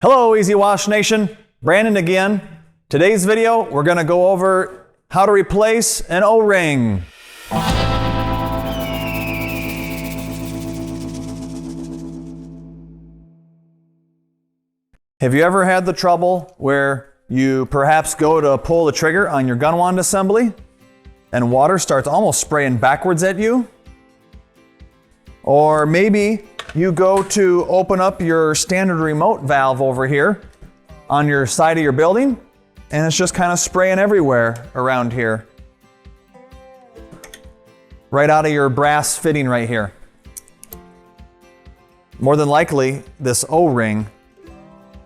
Hello, Easy Wash Nation. Brandon again. Today's video, we're going to go over how to replace an O-ring. Have you ever had the trouble where you perhaps go to pull the trigger on your gun wand assembly and water starts almost spraying backwards at you? Or maybe you go to open up your standard remote valve over here on your side of your building and it's just kind of spraying everywhere around here. Right out of your brass fitting right here. More than likely, this O-ring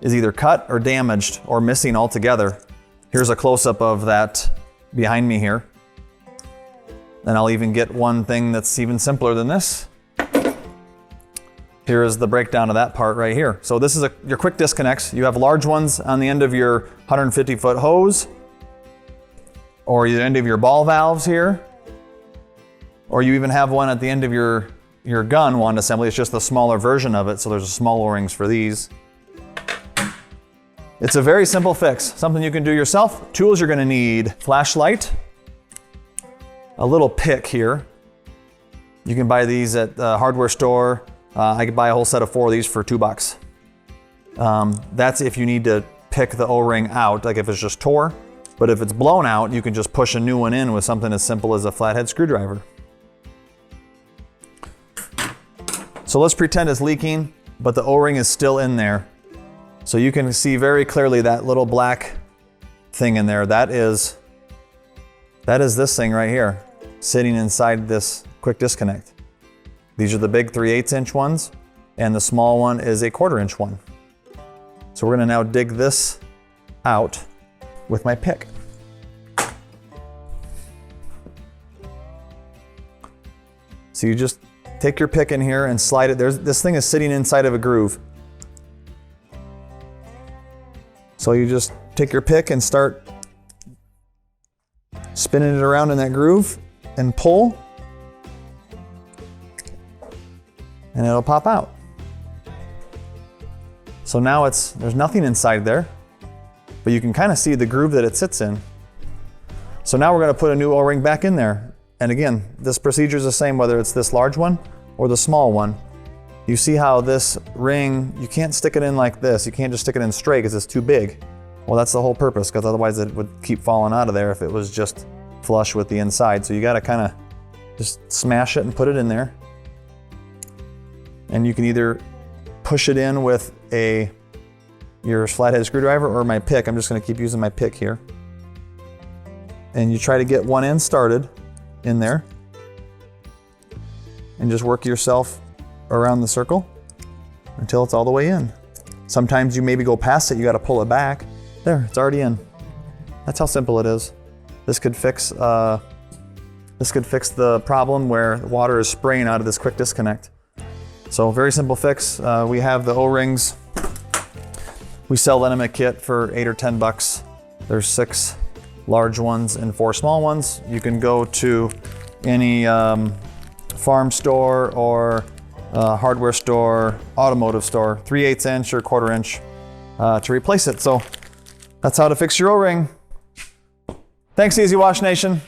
is either cut or damaged or missing altogether. Here's a close-up of that behind me here. And I'll even get one thing that's even simpler than this. Here is the breakdown of that part right here. So this is your quick disconnects. You have large ones on the end of your 150-foot hose, or the end of your ball valves here, or you even have one at the end of your gun wand assembly. It's just the smaller version of it, so there's small O-rings for these. It's a very simple fix, something you can do yourself. Tools you're gonna need: flashlight, a little pick here. You can buy these at the hardware store. I could buy a whole set of 4 of these for $2. That's if you need to pick the O-ring out, like if it's just tore. But if it's blown out, you can just push a new one in with something as simple as a flathead screwdriver. So let's pretend it's leaking, but the O-ring is still in there. So you can see very clearly that little black thing in there. That is this thing right here, sitting inside this quick disconnect. These are the big 3/8 inch ones, and the small one is a 1/4 inch one. So we're gonna now dig this out with my pick. So you just take your pick in here and slide it. This thing is sitting inside of a groove. So you just take your pick and start spinning it around in that groove and pull, and it'll pop out. So now there's nothing inside there, but you can kind of see the groove that it sits in. So now we're going to put a new O-ring back in there. And again, this procedure is the same whether it's this large one or the small one. You see how this ring, you can't stick it in like this. You can't just stick it in straight because it's too big. Well, that's the whole purpose, because otherwise it would keep falling out of there if it was just flush with the inside. So you got to kind of just smash it and put it in there. And you can either push it in with your flathead screwdriver or my pick. I'm just going to keep using my pick here. And you try to get one end started in there and just work yourself around the circle until it's all the way in. Sometimes you maybe go past it, you got to pull it back. There, it's already in. That's how simple it is. This could fix the problem where the water is spraying out of this quick disconnect. So very simple fix. We have the O-rings. We sell them in a kit for $8 or $10. There's 6 large ones and 4 small ones. You can go to any farm store or hardware store, automotive store, 3/8 inch or 1/4 inch to replace it. So that's how to fix your O-ring. Thanks, Easy Wash Nation.